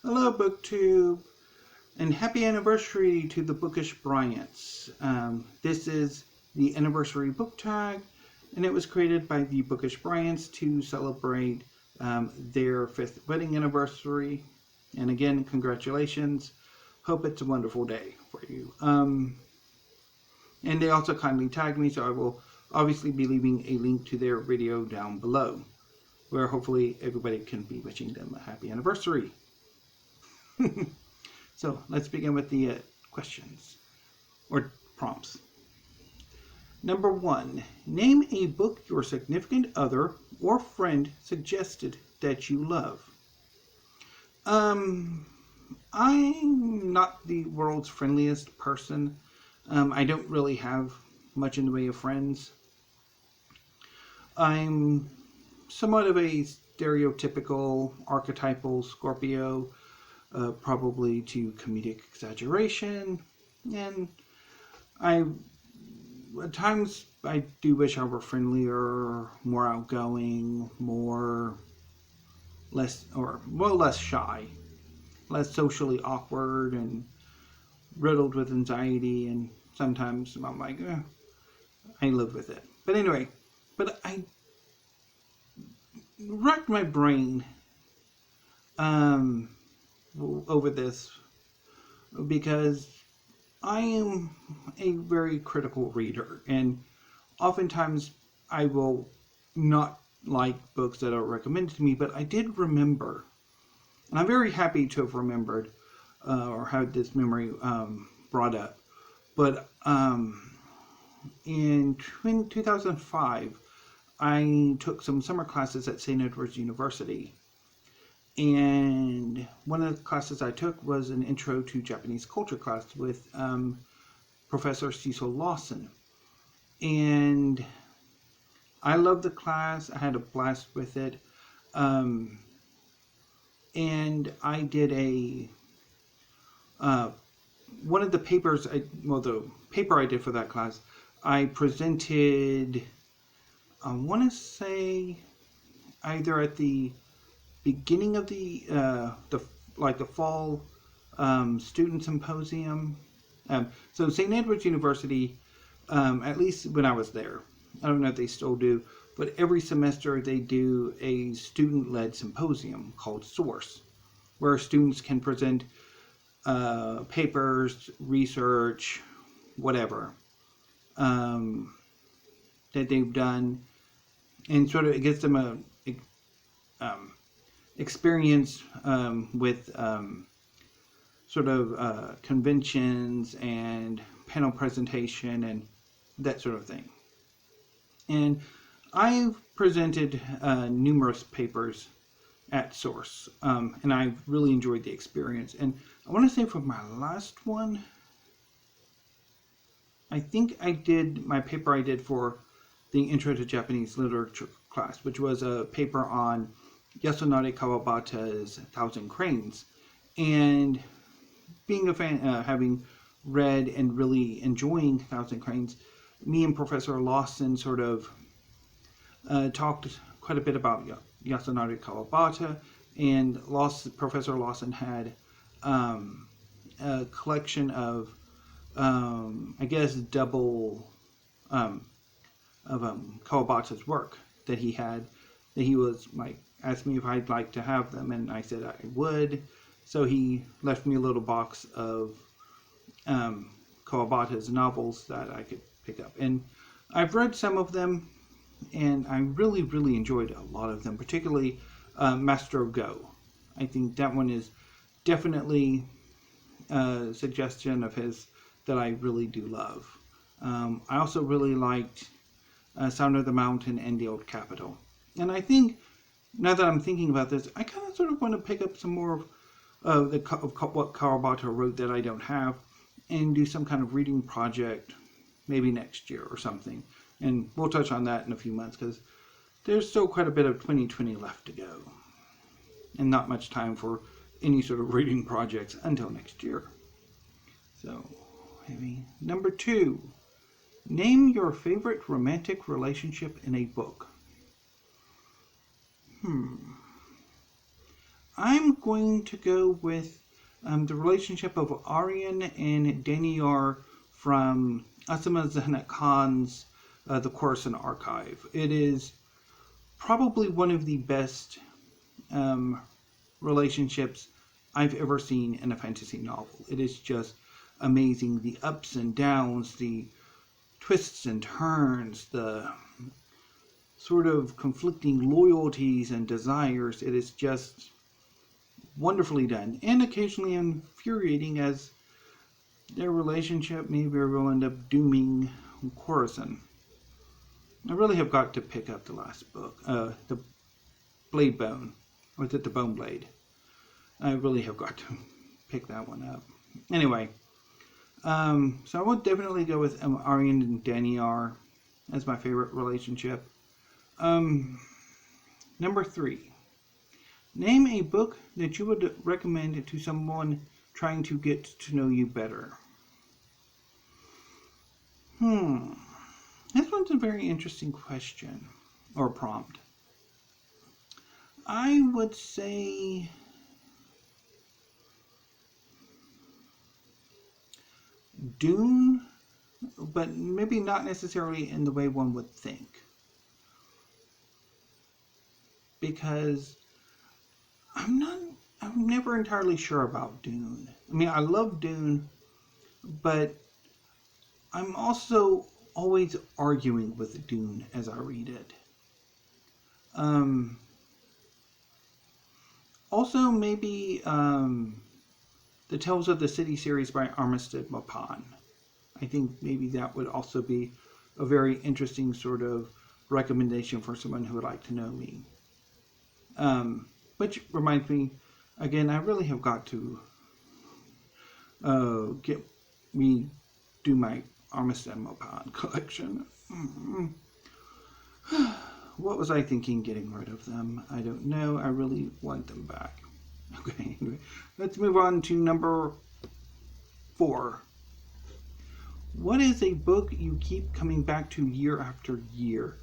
Hello, BookTube, and happy anniversary to the Bookish Bryants. This is the anniversary book tag, and it was created by the Bookish Bryants to celebrate their 5th wedding anniversary. And again, congratulations. Hope it's a wonderful day for you. And they also kindly tagged me, so I will obviously be leaving a link to their video down below, where hopefully everybody can be wishing them a happy anniversary. So let's begin with the questions or prompts. Number 1, name a book your significant other or friend suggested that you love. I'm not the world's friendliest person. I don't really have much in the way of friends. I'm somewhat of a stereotypical, archetypal Scorpio. Probably to comedic exaggeration, and at times I do wish I were friendlier, more outgoing, less shy, less socially awkward, and riddled with anxiety. And sometimes I'm like, I live with it. But anyway, I racked my brain over this because I am a very critical reader, and oftentimes I will not like books that are recommended to me, but I did remember, and I'm very happy to have remembered or had this memory brought up, but in 2005 I took some summer classes at St. Edward's University. And one of the classes I took was an intro to Japanese culture class with Professor Cecil Lawson. And I loved the class. I had a blast with it. And I did one of the papers, the paper I did for that class, I presented, I want to say, either at the beginning of the fall student symposium. So St. Edward's University, at least when I was there, I don't know if they still do, but every semester they do a student-led symposium called Source, where students can present papers, research, whatever that they've done, and sort of it gives them a experience with conventions and panel presentation and that sort of thing. And I've presented numerous papers at Source, and I've really enjoyed the experience. And I want to say for my last one, I think I did my paper I did for the Intro to Japanese Literature class, which was a paper on Yasunari Kawabata's 1,000 Cranes. And being a fan, having read and really enjoying 1,000 Cranes, me and Professor Lawson sort of talked quite a bit about Yasunari Kawabata, and Professor Lawson had a collection of, double of Kawabata's work that he had, that he was like, asked me if I'd like to have them, and I said I would. So he left me a little box of Kawabata's novels that I could pick up. And I've read some of them, and I really, really enjoyed a lot of them, particularly Master of Go. I think that one is definitely a suggestion of his that I really do love. I also really liked Sound of the Mountain and The Old Capitol. And I think, now that I'm thinking about this, I kind of sort of want to pick up some more of what Kawabata wrote that I don't have, and do some kind of reading project maybe next year or something. And we'll touch on that in a few months, because there's still quite a bit of 2020 left to go, and not much time for any sort of reading projects until next year. So, maybe number 2, name your favorite romantic relationship in a book. I'm going to go with the relationship of Aryan and Daniar from Asuma Zehanat Khan's The Khorasan Archive. It is probably one of the best relationships I've ever seen in a fantasy novel. It is just amazing. The ups and downs, the twists and turns, the sort of conflicting loyalties and desires. It is just wonderfully done, and occasionally infuriating, as their relationship may very well end up dooming Khorasan. I really have got to pick up the last book, the Blade Bone, or is it the Bone Blade? I really have got to pick that one up. Anyway, so I would definitely go with Aryan and Daniar as my favorite relationship. Number 3. Name a book that you would recommend to someone trying to get to know you better. This one's a very interesting question, or prompt. I would say Dune, but maybe not necessarily in the way one would think. Because I'm never entirely sure about Dune. I mean, I love Dune, but I'm also always arguing with Dune as I read it. Also, maybe the Tales of the City series by Armistead Maupin. I think maybe that would also be a very interesting sort of recommendation for someone who would like to know me. Which reminds me, again, I really have got to do my Armistead Maupin collection. What was I thinking getting rid of them? I don't know. I really want them back. Okay, anyway, let's move on to number 4. What is a book you keep coming back to year after year?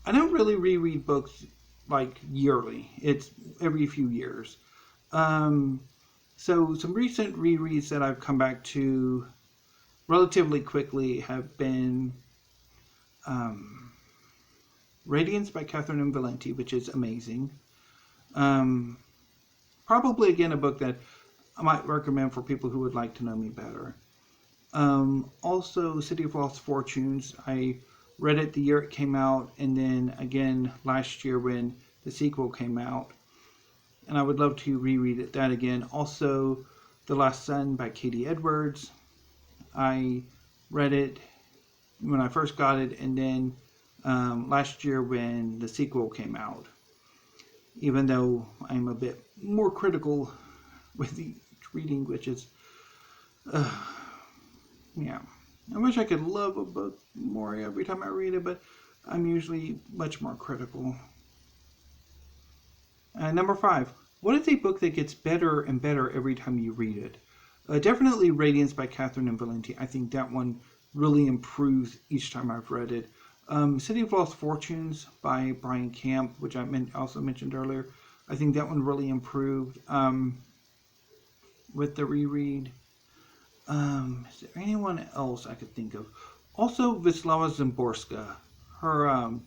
I don't really reread books like yearly. It's every few years. So some recent rereads that I've come back to relatively quickly have been Radiance by Catherynne and Valente, which is amazing. Probably, again, a book that I might recommend for people who would like to know me better. Also, City of Lost Fortunes. I read it the year it came out, and then again last year when the sequel came out. And I would love to reread that again. Also, The Last Sun by Katie Edwards. I read it when I first got it, and then last year when the sequel came out. Even though I'm a bit more critical with each reading, which is, yeah. I wish I could love a book more every time I read it, but I'm usually much more critical. Number 5. What is a book that gets better and better every time you read it? Definitely Radiance by Catherynne and Valente. I think that one really improves each time I've read it. City of Lost Fortunes by Bryan, which I also mentioned earlier. I think that one really improved with the reread. Is there anyone else I could think of? Also, Wislawa Szymborska. Her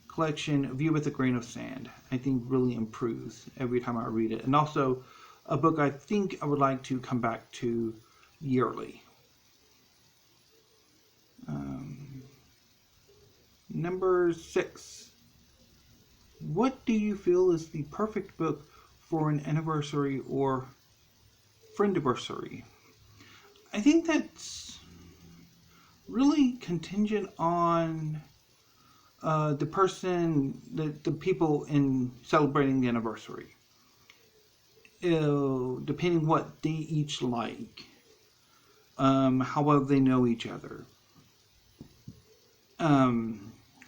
collection, View with a Grain of Sand, I think really improves every time I read it. And also, a book I think I would like to come back to yearly. Number 6. What do you feel is the perfect book for an anniversary or friendiversary? I think that's really contingent on the person, the people in celebrating the anniversary. Depending what they each like, how well they know each other,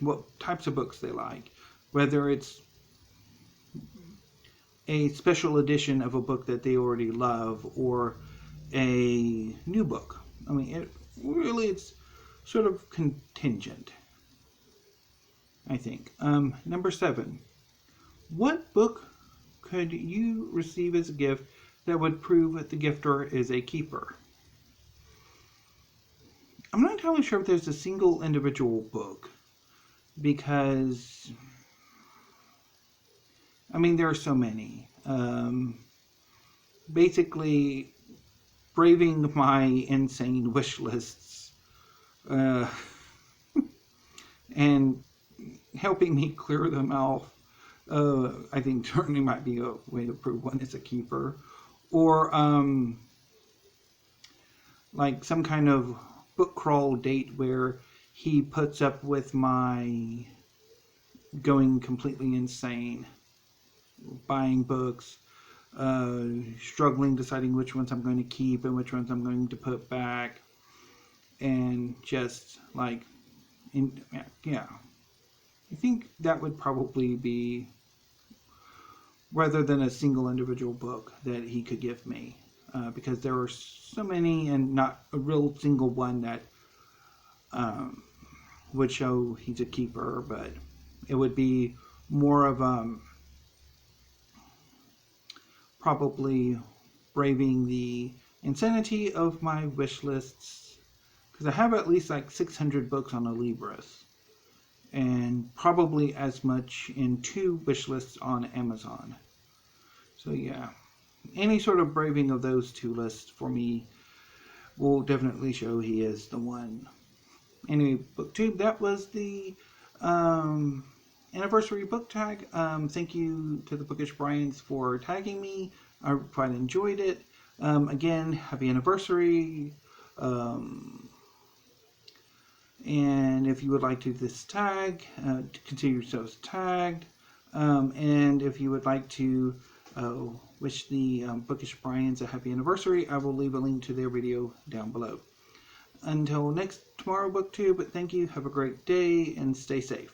what types of books they like, whether it's a special edition of a book that they already love or a new book. I mean, it's sort of contingent, I think. Number 7. What book could you receive as a gift that would prove that the gifter is a keeper? I'm not entirely sure if there's a single individual book, because, I mean, there are so many. Basically, braving my insane wish lists uh, and helping me clear them out, I think certainly might be a way to prove one is a keeper. Or like some kind of book crawl date where he puts up with my going completely insane, buying books, struggling deciding which ones I'm going to keep and which ones I'm going to put back, and just like, yeah, I think that would probably be, rather than a single individual book that he could give me, because there are so many and not a real single one that would show he's a keeper, but it would be more of probably braving the insanity of my wish lists, because I have at least like 600 books on a Libris, and probably as much in 2 wish lists on Amazon. So yeah, any sort of braving of those 2 lists for me will definitely show he is the one. Anyway, BookTube, that was the anniversary book tag. Thank you to the Bookish Bryans for tagging me. I quite enjoyed it. Again, happy anniversary. And if you would like to this tag, consider yourselves tagged. And if you would like to wish the Bookish Bryans a happy anniversary, I will leave a link to their video down below. Until tomorrow, BookTube, thank you, have a great day, and stay safe.